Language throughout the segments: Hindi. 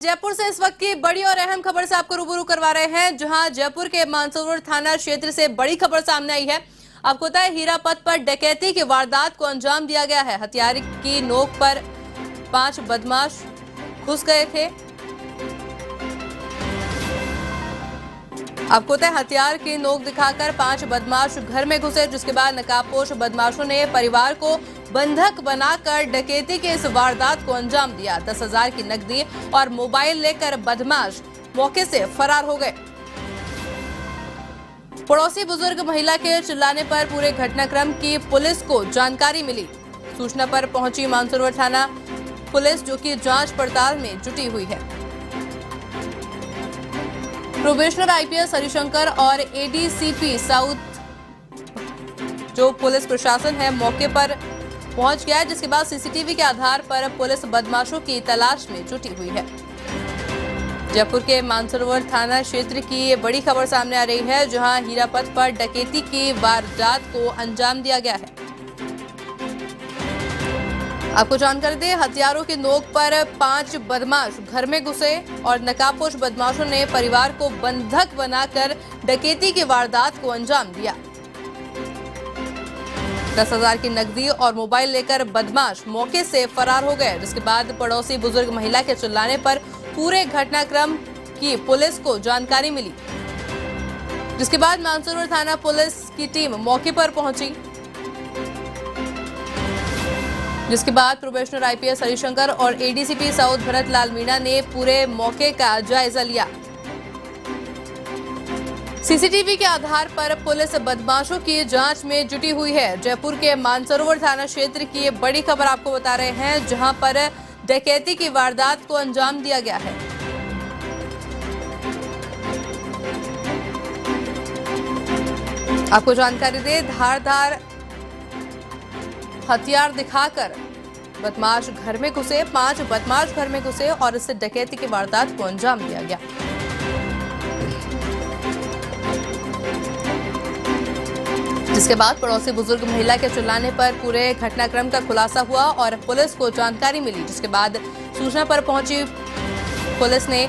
जयपुर से इस वक्त की बड़ी और अहम खबर से आपको रूबरू करवा रहे हैं, जहां जयपुर के मानसरोवर थाना क्षेत्र से बड़ी खबर सामने आई है। आपको पता है, हीरापत पर डकैती की वारदात को अंजाम दिया गया है। हथियार की नोक पर 5 बदमाश घुस गए थे। आपको पता है, हथियार की नोक दिखाकर 5 बदमाश घर में घुसे, जिसके बाद नकाबपोश बदमाशों ने परिवार को बंधक बनाकर डकैती के इस वारदात को अंजाम दिया। 10,000 की नकदी और मोबाइल लेकर बदमाश मौके से फरार हो गए। पड़ोसी बुजुर्ग महिला के चिल्लाने पर पूरे घटनाक्रम की पुलिस को जानकारी मिली। सूचना पर पहुंची मानसरोवर थाना पुलिस, जो कि जांच पड़ताल में जुटी हुई है। प्रोबेशनर आईपीएस हरिशंकर और एडीसीपी साउथ जो पुलिस प्रशासन है मौके पर पहुंच गया है, जिसके बाद सीसीटीवी के आधार पर पुलिस बदमाशों की तलाश में जुटी हुई है। जयपुर के मानसरोवर थाना क्षेत्र की ये बड़ी खबर सामने आ रही है, जहां हीरापत पर डकैती की वारदात को अंजाम दिया गया है। आपको जानकारी दें, हथियारों की नोक पर 5 बदमाश घर में घुसे और नकाबपोश बदमाशों ने परिवार को बंधक बनाकर डकैती की वारदात को अंजाम दिया। 10,000 की नकदी और मोबाइल लेकर बदमाश मौके से फरार हो गए, जिसके बाद पड़ोसी बुजुर्ग महिला के चिल्लाने पर पूरे घटनाक्रम की पुलिस को जानकारी मिली, जिसके बाद मानसरोवर थाना पुलिस की टीम मौके पर पहुंची, जिसके बाद प्रोबेशनर आईपीएस हरिशंकर और एडीसीपी साउथ भरत लाल मीणा ने पूरे मौके का जायजा लिया। सीसीटीवी के आधार पर पुलिस बदमाशों की जांच में जुटी हुई है। जयपुर के मानसरोवर थाना क्षेत्र की ये बड़ी खबर आपको बता रहे हैं, जहां पर डकैती की वारदात को अंजाम दिया गया है। आपको जानकारी दे, धारदार हथियार दिखाकर बदमाश घर में घुसे, 5 बदमाश घर में घुसे और इससे डकैती की वारदात को अंजाम दिया गया। जिसके बाद पड़ोसी बुजुर्ग महिला के चिल्लाने पर पूरे घटनाक्रम का खुलासा हुआ और पुलिस को जानकारी मिली, जिसके बाद सूचना पर पहुंची पुलिस ने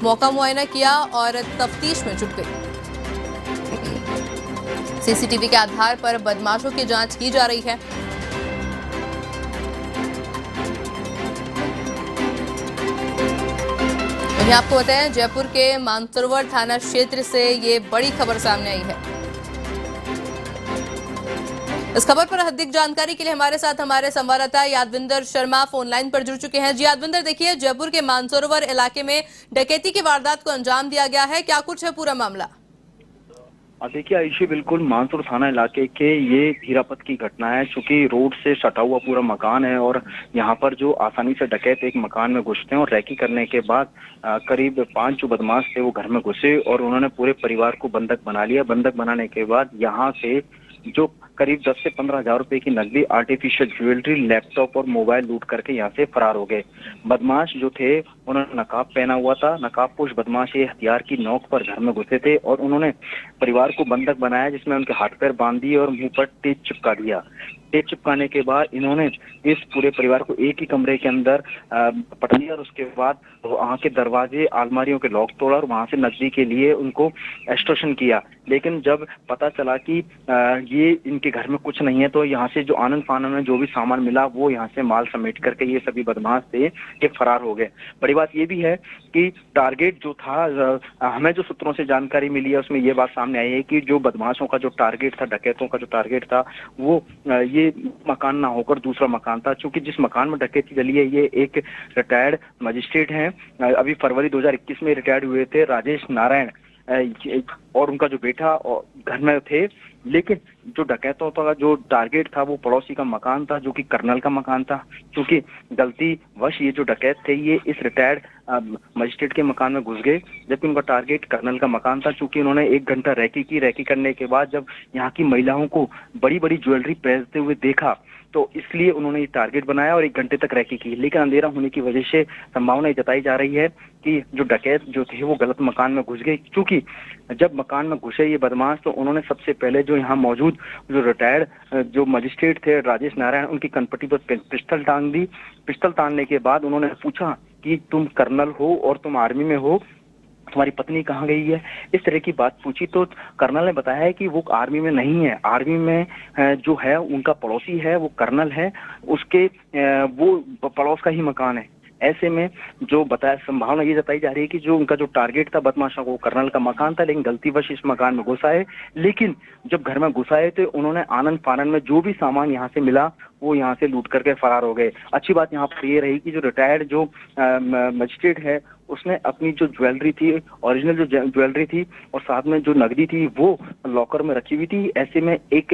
मौका मुआयना किया और तफ्तीश में जुट गई। सीसीटीवी के आधार पर बदमाशों की जांच की जा रही है। वहीं आपको बताएं, जयपुर के मानसरोवर थाना क्षेत्र से ये बड़ी खबर सामने आई है। इस खबर पर अधिक जानकारी के लिए हमारे साथ हमारे संवाददाता यादविंदर शर्मा फोन लाइन पर जुड़ चुके हैं। जी यादविंदर, देखिए, जयपुर के मानसरोवर इलाके में डकैती की वारदात को अंजाम दिया गया है, क्या कुछ है पूरा मामला? देखिए आयुषी, बिल्कुल मानसरोवर थाना इलाके के ये हीरापत की घटना है। चूंकि रोड से सटा हुआ पूरा मकान है और यहाँ पर जो आसानी से डकैत एक मकान में घुसते हैं और रैकी करने के बाद करीब 5 जो बदमाश थे वो घर में घुसे और उन्होंने पूरे परिवार को बंधक बना लिया। बंधक बनाने के बाद यहाँ से जो करीब 10 से 15,000 रुपए की नकदी, आर्टिफिशियल ज्वेलरी, लैपटॉप और मोबाइल लूट करके यहाँ से फरार हो गए। बदमाश जो थे उन्होंने नकाब पहना हुआ था। नकाबपोश बदमाश ये हथियार की नोक पर घर में घुसे थे और उन्होंने परिवार को बंधक बनाया, जिसमें उनके हाथ पैर बांध दिए और मुंह पर टेप चिपका दिया। टेप चिपकाने के बाद इन्होंने इस पूरे परिवार को एक ही कमरे के अंदर पटा लिया और उसके बाद वहाँ के दरवाजे, अलमारियों के लॉक तोड़ा और वहां से नकदी के लिए उनको एक्सटॉर्शन किया। लेकिन जब पता चला कि ये इनके घर में कुछ नहीं है, तो यहाँ से जो आनंद फानन में जो भी सामान मिला वो यहाँ से माल समेट करके ये सभी बदमाश थे ये फरार हो गए। बड़ी बात ये भी है कि टारगेट जो था, हमें जो सूत्रों से जानकारी मिली है उसमें ये बात सामने आई है कि जो बदमाशों का जो टारगेट था, डकैतों का जो टारगेट था, वो ये मकान ना होकर दूसरा मकान था। चूंकि जिस मकान में डकैती चली है ये एक रिटायर्ड मजिस्ट्रेट हैं, अभी फरवरी 2021 में रिटायर्ड हुए थे, राजेश नारायण, और उनका जो बेटा घर में थे। लेकिन जो डकैतों का जो टारगेट था वो पड़ोसी का मकान था, जो कि कर्नल का मकान था। क्योंकि गलती वश ये जो डकैत थे ये इस रिटायर्ड मजिस्ट्रेट के मकान में घुस गए, जबकि उनका टारगेट कर्नल का मकान था। चूंकि उन्होंने 1 घंटा रैकी की, रैकी करने के बाद जब यहाँ की महिलाओं को बड़ी बड़ी ज्वेलरी पहनते हुए देखा तो इसलिए उन्होंने ये टारगेट बनाया और 1 घंटे तक रैकी की। लेकिन अंधेरा होने की वजह से संभावना जताई जा रही है कि जो डकैत जो थे वो गलत मकान में घुस गए। क्योंकि जब मकान में घुसे ये बदमाश तो उन्होंने सबसे पहले जो यहाँ मौजूद जो रिटायर्ड जो मजिस्ट्रेट थे राजेश नारायण, उनकी कनपट्टी पर पिस्टल टांग दी। पिस्टल तानने के बाद उन्होंने पूछा कि तुम कर्नल हो और तुम आर्मी में हो, तुम्हारी पत्नी कहाँ गई है, इस तरह की बात पूछी। तो कर्नल ने बताया है कि वो आर्मी में नहीं है, आर्मी में जो है उनका पड़ोसी है, वो कर्नल है, उसके वो पड़ोस का ही मकान है। ऐसे में जो बताया, संभावना ये जताई जा रही है कि जो उनका जो टारगेट था बदमाशों को, कर्नल का मकान था, लेकिन गलतीवश इस मकान में घुस आए। लेकिन जब घर में घुस आए तो उन्होंने आनंद फानन में जो भी सामान यहाँ से मिला वो यहाँ से लूट करके फरार हो गए। अच्छी बात यहाँ पर ये रही कि जो रिटायर्ड जो मजिस्ट्रेट है उसने अपनी जो ज्वेलरी थी, ओरिजिनल जो ज्वेलरी थी और साथ में जो नकदी थी वो लॉकर में रखी हुई थी। ऐसे में एक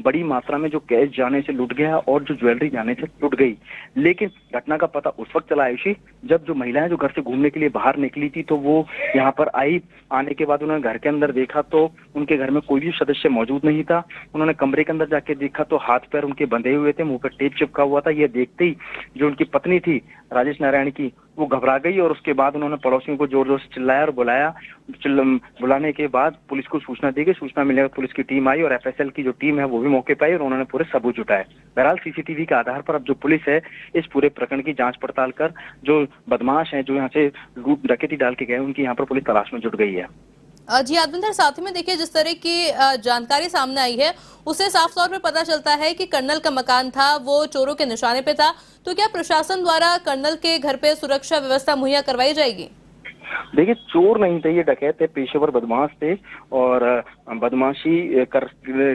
बड़ी मात्रा में जो कैश जाने से लूट गया और जो ज्वेलरी जाने से लूट गई। लेकिन घटना का पता उस वक्त चला आयुषी जब जो महिलाएं जो घर से घूमने के लिए बाहर निकली थी तो वो यहाँ पर आई। आने के बाद उन्होंने घर के अंदर देखा तो उनके घर में कोई भी सदस्य मौजूद नहीं था। उन्होंने कमरे के अंदर जाके देखा तो हाथ पैर उनके बंधे हुए थे, मुंह पर टेप चिपका हुआ था। ये देखते ही जो उनकी पत्नी थी राजेश नारायण की, वो घबरा गई और उसके बाद उन्होंने पड़ोसियों को जोर जोर से चिल्लाया और बुलाया। बुलाने के बाद पुलिस को सूचना दी गई। सूचना मिलने पर पुलिस की टीम आई और एफएसएल की जो टीम है वो भी मौके पर आई और उन्होंने पूरे सबूत जुटाए। बहरहाल सीसीटीवी के आधार पर अब जो पुलिस है इस पूरे प्रकरण की जांच पड़ताल कर जो बदमाश हैं जो यहाँ से लूट डकैती डाल के गए उनकी यहाँ पर पुलिस तलाश में जुट गई है। जी यादविंदर, साथ ही में देखिए जिस तरह की जानकारी सामने आई है उससे साफ तौर पर पता चलता है कि कर्नल का मकान था वो चोरों के निशाने पे था। तो क्या प्रशासन द्वारा कर्नल के घर पे सुरक्षा व्यवस्था मुहैया करवाई जाएगी? देखिए, चोर नहीं थे, ये डकैत थे, पेशेवर बदमाश थे और बदमाशी कर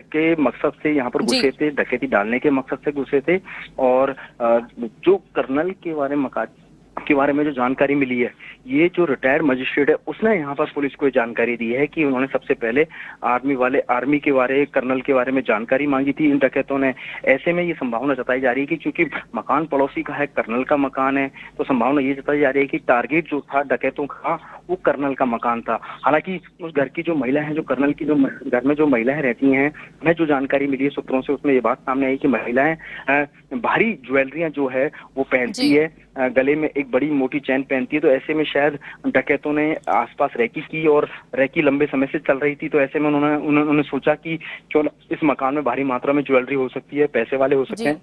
के मकसद से यहाँ पर घुसे थे, डकैती डालने के मकसद से घुसे थे। और जो कर्नल के बारे में जो जानकारी मिली है, ये जो रिटायर्ड मजिस्ट्रेट है उसने यहाँ पर पुलिस को जानकारी दी है कि उन्होंने सबसे पहले आर्मी के बारे, कर्नल के बारे में जानकारी मांगी थी इन डकैतों ने। ऐसे में ये संभावना जताई जा रही है कि क्योंकि मकान पड़ोसी का है, कर्नल का मकान है, तो संभावना ये जताई जा रही है कि टारगेट जो था डकैतों का वो कर्नल का मकान था। हालांकि उस घर की जो महिला है, जो कर्नल की जो घर में जो महिलाएं रहती हैं, हमें जो जानकारी मिली है सूत्रों से, उसमें ये बात सामने आई कि महिलाएं भारी ज्वेलरियां जो है वो पहनती है, गले में एक बड़ी मोटी चैन पहनती है। तो ऐसे में शायद डकैतों ने आसपास रैकी की और रैकी लंबे समय से चल रही थी, तो ऐसे में उन्होंने सोचा कि क्यों इस मकान में भारी मात्रा में ज्वेलरी हो सकती है, पैसे वाले हो सकते हैं।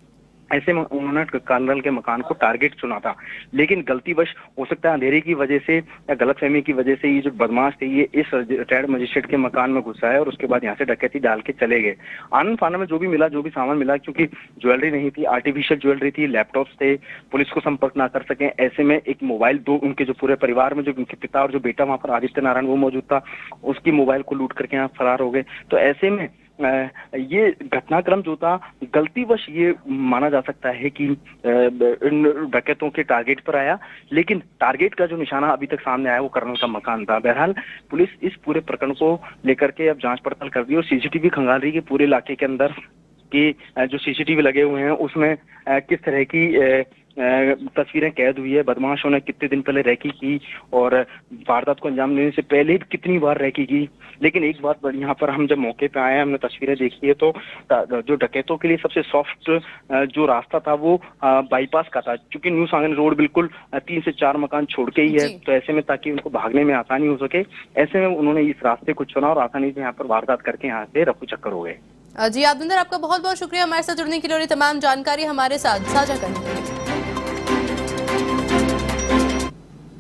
ऐसे में उन्होंने कर्नल के मकान को टारगेट चुना था। लेकिन गलतीवश हो सकता है अंधेरे की वजह से या गलतफहमी की वजह से ये जो बदमाश थे ये इस रिटायर्ड मजिस्ट्रेट के मकान में घुसा है और उसके बाद यहाँ से डकैती डाल के चले गए। आनंद फानन में जो भी मिला, जो भी सामान मिला, क्योंकि ज्वेलरी नहीं थी, आर्टिफिशियल ज्वेलरी थी, लैपटॉप्स थे, पुलिस को संपर्क ना कर सके। ऐसे में एक मोबाइल, दो उनके जो पूरे परिवार में जो उनके पिता और जो बेटा वहां पर आदित्य नारायण वो मौजूद था, उसकी मोबाइल को लूट करके यहाँ फरार हो गए। तो ऐसे में ये घटनाक्रम जो था गलतीवश ये माना जा सकता है कि इन डकैतों के टारगेट पर आया, लेकिन टारगेट का जो निशाना अभी तक सामने आया वो कर्नल का मकान था। बहरहाल पुलिस इस पूरे प्रकरण को लेकर के अब जांच पड़ताल कर रही है और सीसीटीवी खंगाल रही है कि पूरे इलाके के अंदर कि जो सीसीटीवी लगे हुए हैं उसमें किस तरह की तस्वीरें कैद हुई है, बदमाशों ने कितने दिन पहले रैकी की और वारदात को अंजाम देने से पहले कितनी बार रैकी की। लेकिन एक बात यहाँ पर हम जब मौके पे आए, हमने तस्वीरें देखी है, तो जो डकैतों के लिए सबसे सॉफ्ट जो रास्ता था वो बाईपास का था, क्योंकि न्यू सांगन रोड बिल्कुल 3 से 4 मकान छोड़ के ही है। तो ऐसे में ताकि उनको भागने में आसानी हो सके, ऐसे में उन्होंने इस रास्ते को चुना और आसानी से यहाँ पर वारदात करके यहाँ से रफू चक्कर हो गए। जी यादविंदर, आपका बहुत बहुत शुक्रिया हमारे साथ जुड़ने के लिए और तमाम जानकारी हमारे साथ साझा करने के लिए।